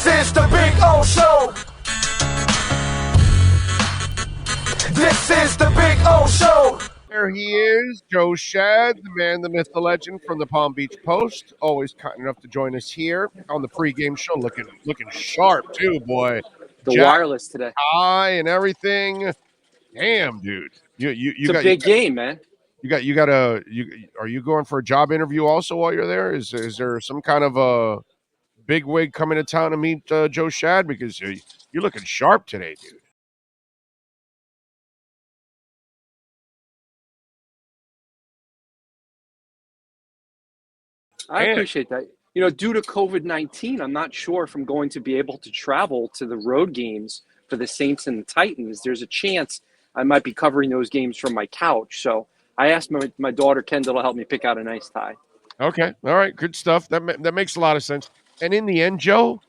This is the Big O Show. This is the Big O Show. There he is, Joe Schad, the man, the myth, the legend from the Palm Beach Post. Always kind enough to join us here on the pregame show. Looking sharp too, boy. The Jack wireless today. High and everything. Damn, dude. It's a big game, man. Are you going for a job interview also while you're there? Is there some kind of a big wig coming to town to meet Joe Schad? Because you're looking sharp today, dude. I appreciate that. You know, due to COVID-19, I'm not sure if I'm going to be able to travel to the road games for the Saints and the Titans. There's a chance I might be covering those games from my couch. So I asked my daughter, Kendall, to help me pick out a nice tie. Okay. All right. Good stuff. That makes a lot of sense. And in the end, Joe,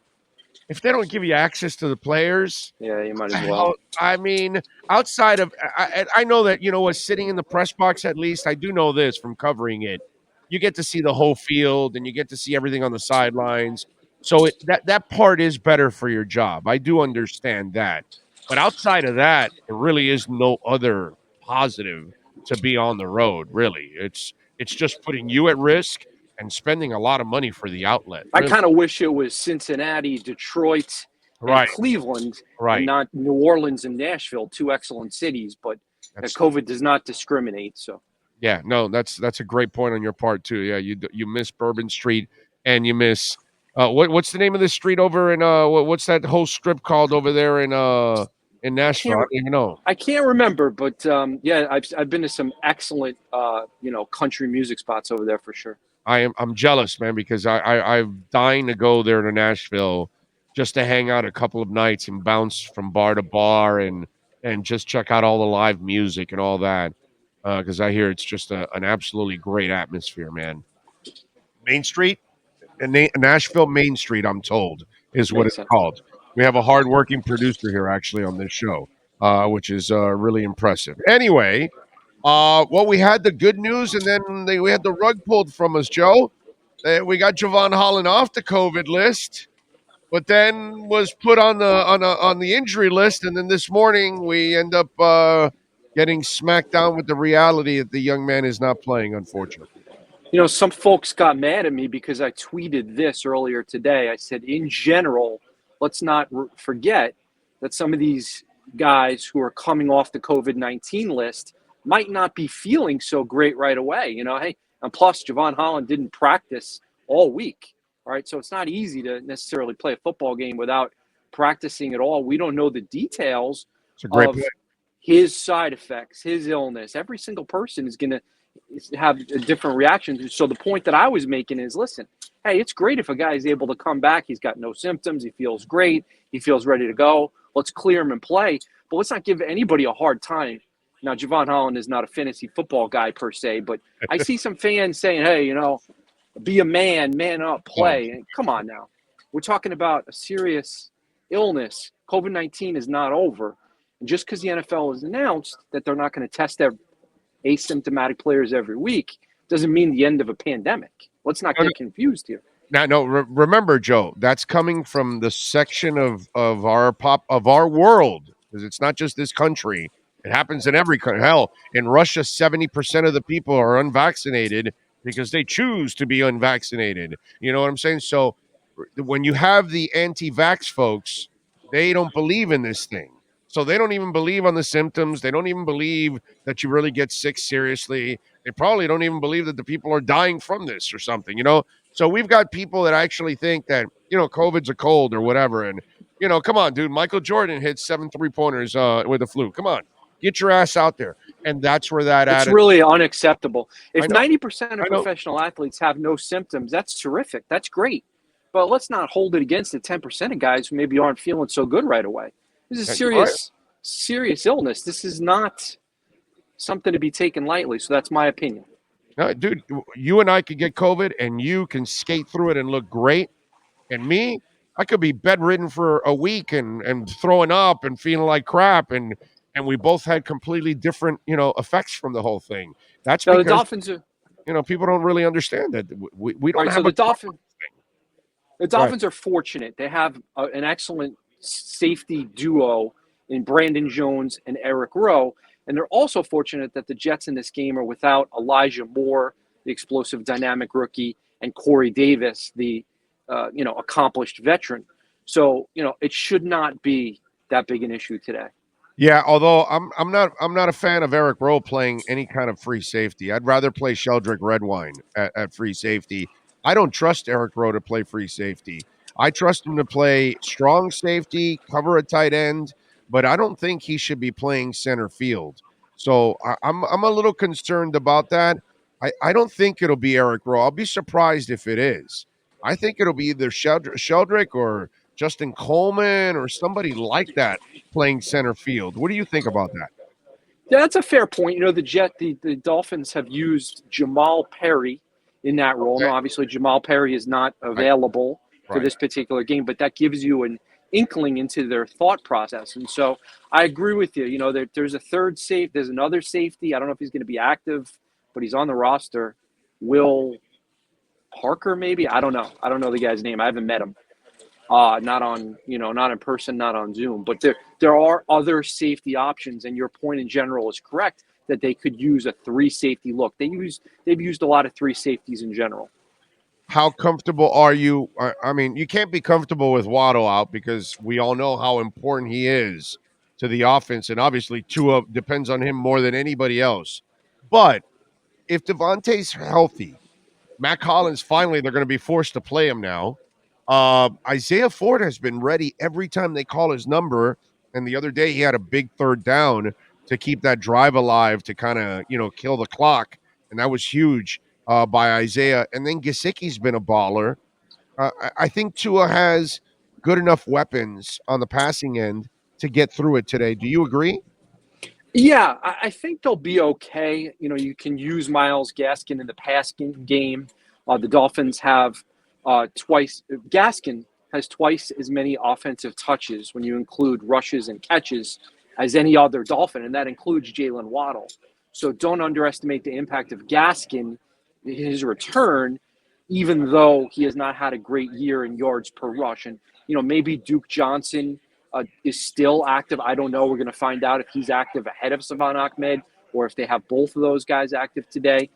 if they don't give you access to the players, yeah, you might as well. I mean, outside of, I know that, sitting in the press box, at least, I do know this from covering it. You get to see the whole field and you get to see everything on the sidelines. So that part is better for your job. I do understand that. But outside of that, there really is no other positive to be on the road, really. It's just putting you at risk and spending a lot of money for the outlet. Really. I kind of wish it was Cincinnati, Detroit, and Cleveland, and not New Orleans and Nashville, two excellent cities. But COVID does not discriminate, so. Yeah, no, that's a great point on your part too. Yeah, you miss Bourbon Street and you miss what's the name of this street over in what's that whole strip called over there in Nashville? I don't even know. I can't remember, but yeah, I've been to some excellent country music spots over there for sure. I'm jealous, man, because I'm dying to go there to Nashville just to hang out a couple of nights and bounce from bar to bar and just check out all the live music and all that. Because I hear it's just an absolutely great atmosphere, man. Main Street, Nashville Main Street, I'm told, is what it's called. We have a hardworking producer here, actually, on this show, which is really impressive. Anyway, we had the good news, and then we had the rug pulled from us, Joe. We got Jevon Holland off the COVID list, but then was put on the injury list, and then this morning we end up getting smacked down with the reality that the young man is not playing, unfortunately. You know, some folks got mad at me because I tweeted this earlier today. I said, in general, let's not forget that some of these guys who are coming off the COVID-19 list might not be feeling so great right away. You know, hey, and plus Jevon Holland didn't practice all week. All right, so it's not easy to necessarily play a football game without practicing at all. We don't know the details of his side effects, his illness. Every single person is going to have a different reaction. So the point that I was making is, listen, hey, it's great if a guy is able to come back. He's got no symptoms. He feels great. He feels ready to go. Let's clear him and play. But let's not give anybody a hard time. Now, Jevon Holland is not a fantasy football guy per se, but I see some fans saying, hey, you know, be a man up, play. And come on now. We're talking about a serious illness. COVID-19 is not over. And just because the NFL has announced that they're not going to test their asymptomatic players every week doesn't mean the end of a pandemic. Let's not get confused here. No. Remember, Joe, that's coming from the section of our world, because it's not just this country. It happens in every country. Hell, in Russia, 70% of the people are unvaccinated because they choose to be unvaccinated. You know what I'm saying? So when you have the anti-vax folks, they don't believe in this thing. So they don't even believe on the symptoms. They don't even believe that you really get sick seriously. They probably don't even believe that the people are dying from this or something, you know? So we've got people that actually think that, you know, COVID's a cold or whatever. And, you know, come on, dude. Michael Jordan hit 7 3-pointers with the flu. Come on. Get your ass out there. And that's where it's really unacceptable. If 90% of professional athletes have no symptoms, that's terrific. That's great. But let's not hold it against the 10% of guys who maybe aren't feeling so good right away. This is serious illness. This is not something to be taken lightly. So that's my opinion. No, dude, you and I could get COVID and you can skate through it and look great. And me, I could be bedridden for a week and throwing up and feeling like crap. And we both had completely different, you know, effects from the whole thing. That's because, the Dolphins are, you know, people don't really understand that. We don't have the Dolphins. The Dolphins are fortunate. They have an excellent safety duo in Brandon Jones and Eric Rowe. And they're also fortunate that the Jets in this game are without Elijah Moore, the explosive dynamic rookie, and Corey Davis, the accomplished veteran. So, it should not be that big an issue today. Yeah, although I'm not a fan of Eric Rowe playing any kind of free safety. I'd rather play Sheldrick Redwine at free safety. I don't trust Eric Rowe to play free safety. I trust him to play strong safety, cover a tight end, but I don't think he should be playing center field. So I'm a little concerned about that. I don't think it'll be Eric Rowe. I'll be surprised if it is. I think it'll be either Sheldrick or Justin Coleman or somebody like that playing center field. What do you think about that? Yeah, that's a fair point. The Dolphins have used Jamal Perry in that role. Okay. Now, obviously, Jamal Perry is not available for this particular game, but that gives you an inkling into their thought process. And so I agree with you. There's a third safe. There's another safety. I don't know if he's going to be active, but he's on the roster. Will Parker, maybe? I don't know. I don't know the guy's name. I haven't met him. Not in person, not on Zoom. But there are other safety options, and your point in general is correct that they could use a three safety look. They've used a lot of three safeties in general. How comfortable are you? I mean, you can't be comfortable with Waddle out because we all know how important he is to the offense, and obviously Tua depends on him more than anybody else. But if Devontae's healthy, Matt Collins, finally, they're going to be forced to play him now. Isaiah Ford has been ready every time they call his number. And the other day, he had a big third down to keep that drive alive to kind of, kill the clock. And that was huge by Isaiah. And then Gesicki's been a baller. I think Tua has good enough weapons on the passing end to get through it today. Do you agree? Yeah, I think they'll be okay. You can use Myles Gaskin in the passing game. The Dolphins have twice. Gaskin has twice as many offensive touches when you include rushes and catches as any other Dolphin, and that includes Jalen Waddle. So don't underestimate the impact of Gaskin, his return, even though he has not had a great year in yards per rush. And, maybe Duke Johnson is still active. I don't know. We're going to find out if he's active ahead of Savon Ahmed or if they have both of those guys active today.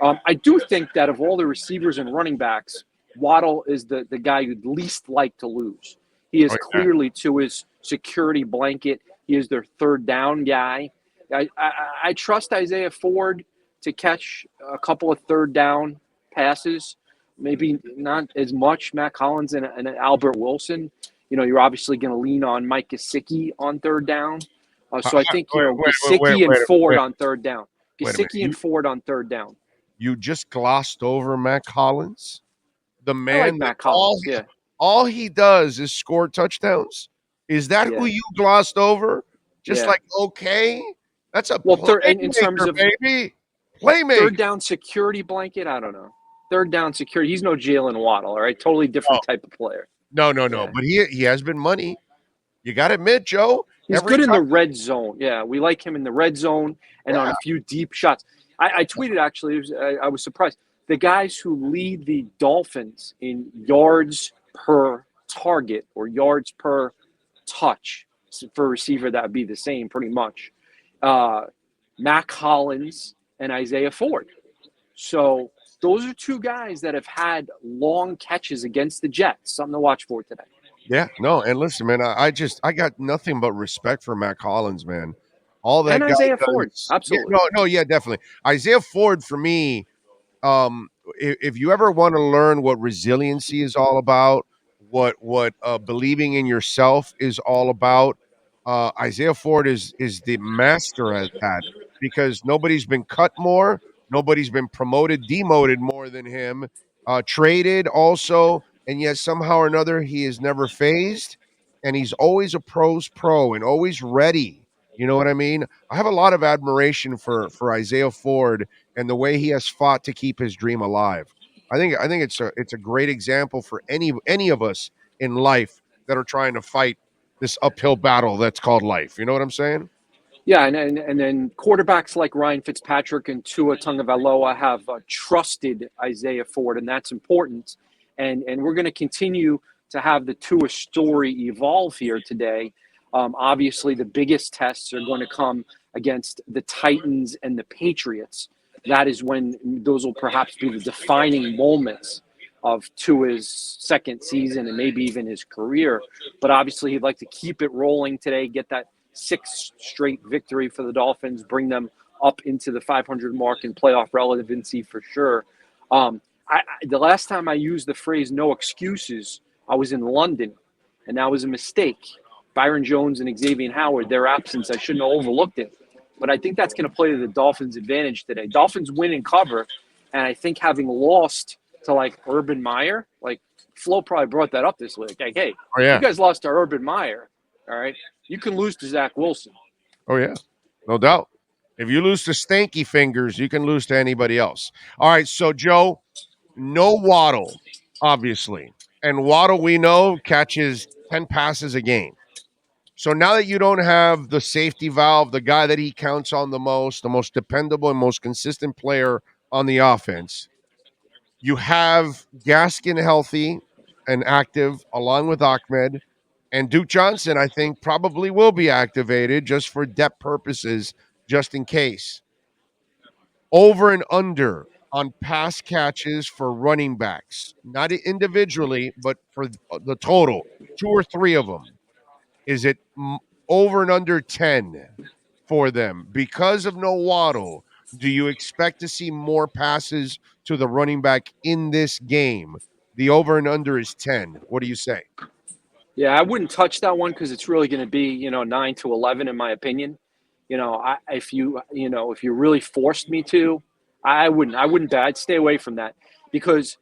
I do think that of all the receivers and running backs, Waddle is the guy you'd least like to lose. He is clearly to his security blanket. He is their third down guy. I trust Isaiah Ford to catch a couple of third down passes, maybe not as much Matt Collins and Albert Wilson. You're obviously going to lean on Mike Gesicki on third down. So I think, Gesicki and Ford on third down. Gesicki and Ford on third down. You just glossed over Matt Collins? The man, I like Matt Collins, all he does is score touchdowns. Is that who you glossed over? Just okay, that's a in terms of baby playmaker. Third down security blanket. I don't know. Third down security. He's no Jalen Waddle. All right, totally different type of player. No. But he has been money. You got to admit, Joe. He's good in the red zone. Yeah, we like him in the red zone and on a few deep shots. I tweeted actually. I was surprised. The guys who lead the Dolphins in yards per target or yards per touch for a receiver, that would be the same pretty much. Matt Collins and Isaiah Ford. So those are two guys that have had long catches against the Jets. Something to watch for today. Yeah, no, and listen, man, I got nothing but respect for Matt Collins, man. All that and Isaiah Ford, absolutely. Yeah, definitely. Isaiah Ford for me. If you ever want to learn what resiliency is all about, what believing in yourself is all about, Isaiah Ford is the master at that because nobody's been cut more, nobody's been promoted, demoted more than him, traded also, and yet somehow or another he is never phased, and he's always a pro's pro and always ready. You know what I mean? I have a lot of admiration for Isaiah Ford and the way he has fought to keep his dream alive. I think it's a great example for any of us in life that are trying to fight this uphill battle that's called life. You know what I'm saying? Yeah, and then quarterbacks like Ryan Fitzpatrick and Tua Tagovailoa have trusted Isaiah Ford, and that's important. and we're going to continue to have the Tua story evolve here today. Obviously, the biggest tests are going to come against the Titans and the Patriots. That is when those will perhaps be the defining moments of Tua's second season and maybe even his career. But obviously, he'd like to keep it rolling today, get that sixth straight victory for the Dolphins, bring them up into the 500 mark in playoff relevancy for sure. The last time I used the phrase "no excuses," I was in London, and that was a mistake. Byron Jones and Xavier Howard, their absence, I shouldn't have overlooked it. But I think that's going to play to the Dolphins' advantage today. Dolphins win and cover, and I think having lost to like Urban Meyer, like Flo probably brought that up this week. Like, hey, you guys lost to Urban Meyer, all right? You can lose to Zach Wilson. Oh yeah, no doubt. If you lose to Stanky Fingers, you can lose to anybody else. All right, so Joe, no Waddle, obviously, and Waddle we know catches 10 passes a game. So now that you don't have the safety valve, the guy that he counts on the most dependable and most consistent player on the offense, you have Gaskin healthy and active along with Ahmed. And Duke Johnson, I think, probably will be activated just for depth purposes, just in case. Over and under on pass catches for running backs, not individually, but for the total, 2 or 3 of them. Is it over and under 10 for them? Because of no Waddle, do you expect to see more passes to the running back in this game? The over and under is 10. What do you say? Yeah, I wouldn't touch that one because it's really going to be, 9 to 11 in my opinion. If you really forced me to, I wouldn't bet. I'd stay away from that because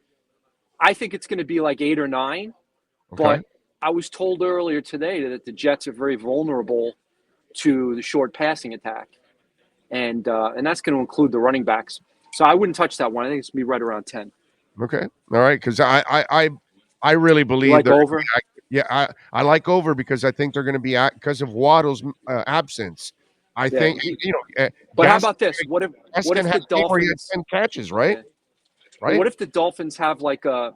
I think it's going to be like 8 or 9. Okay. But I was told earlier today that the Jets are very vulnerable to the short passing attack, and that's going to include the running backs. So I wouldn't touch that one. I think it's going to be right around 10. Okay. All right. Because I really believe you like over. Yeah, I like over because I think they're going to be because of Waddle's absence. I think But how about this? What if the Dolphins 10 catches, right? Yeah. Right. What if the Dolphins have like a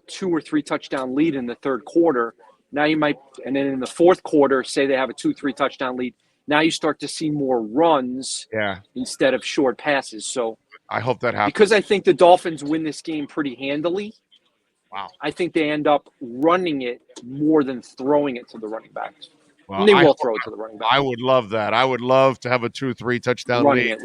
2 or 3 touchdown lead in the third quarter? Now you might, and then in the fourth quarter, say they have a 2-3 touchdown lead. Now you start to see more runs instead of short passes. So I hope that happens because I think the Dolphins win this game pretty handily. Wow. I think they end up running it more than throwing it to the running backs. Well, and they will throw it to the running backs. I would love that. I would love to have a 2-3 touchdown lead.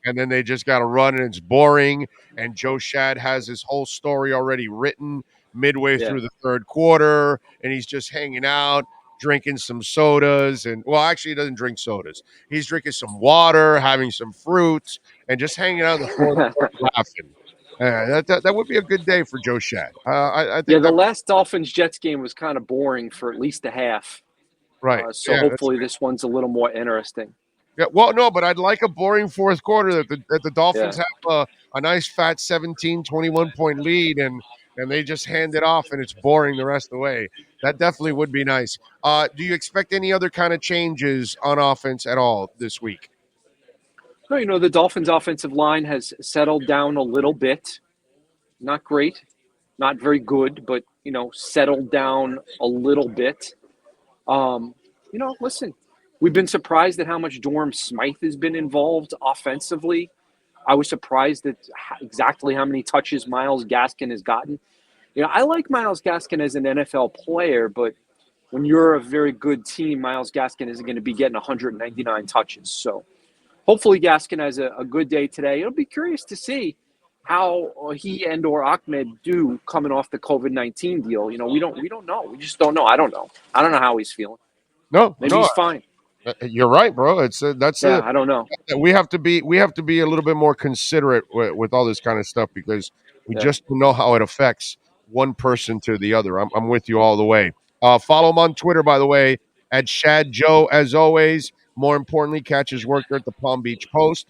And then they just got to run, and it's boring. And Joe Schad has his whole story already written midway through the third quarter, and he's just hanging out, drinking some sodas. And, well, actually, he doesn't drink sodas. He's drinking some water, having some fruits, and just hanging out in the fourth quarter laughing. That would be a good day for Joe Schad. I think the last Dolphins-Jets game was kind of boring for at least a half. Right. So hopefully this one's a little more interesting. Yeah, well, no, but I'd like a boring fourth quarter that the Dolphins have a nice fat 17, 21-point lead, and they just hand it off, and it's boring the rest of the way. That definitely would be nice. Do you expect any other kind of changes on offense at all this week? No, the Dolphins' offensive line has settled down a little bit. Not great, not very good, but, settled down a little bit. Listen, we've been surprised at how much Durham Smythe has been involved offensively. I was surprised at exactly how many touches Myles Gaskin has gotten. I like Myles Gaskin as an NFL player, but when you're a very good team, Myles Gaskin isn't going to be getting 199 touches. So hopefully Gaskin has a good day today. It'll be curious to see how he and or Ahmed do coming off the COVID-19 deal. We don't know. We just don't know. I don't know how he's feeling. No, maybe he's fine. You're right, bro. I don't know. We have to be a little bit more considerate with all this kind of stuff because we just don't know how it affects one person to the other. I'm with you all the way. Follow him on Twitter, by the way, at Schad Joe. As always, more importantly, catch his work there at the Palm Beach Post.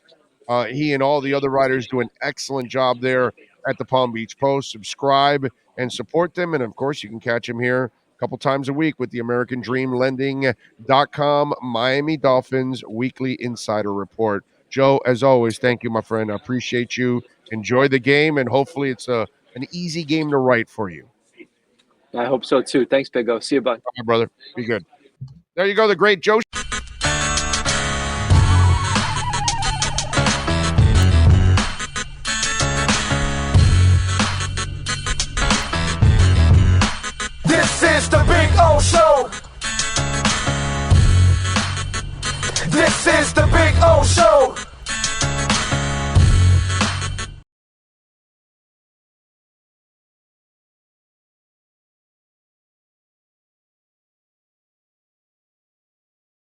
He and all the other writers do an excellent job there at the Palm Beach Post. Subscribe and support them. And, of course, you can catch him here a couple times a week with the AmericanDreamLending.com Miami Dolphins Weekly Insider Report. Joe, as always, thank you, my friend. I appreciate you. Enjoy the game, and hopefully it's an an easy game to write for you. I hope so too. Thanks, Big O. See you, bud. All right, brother. Be good. There you go, the great Joe.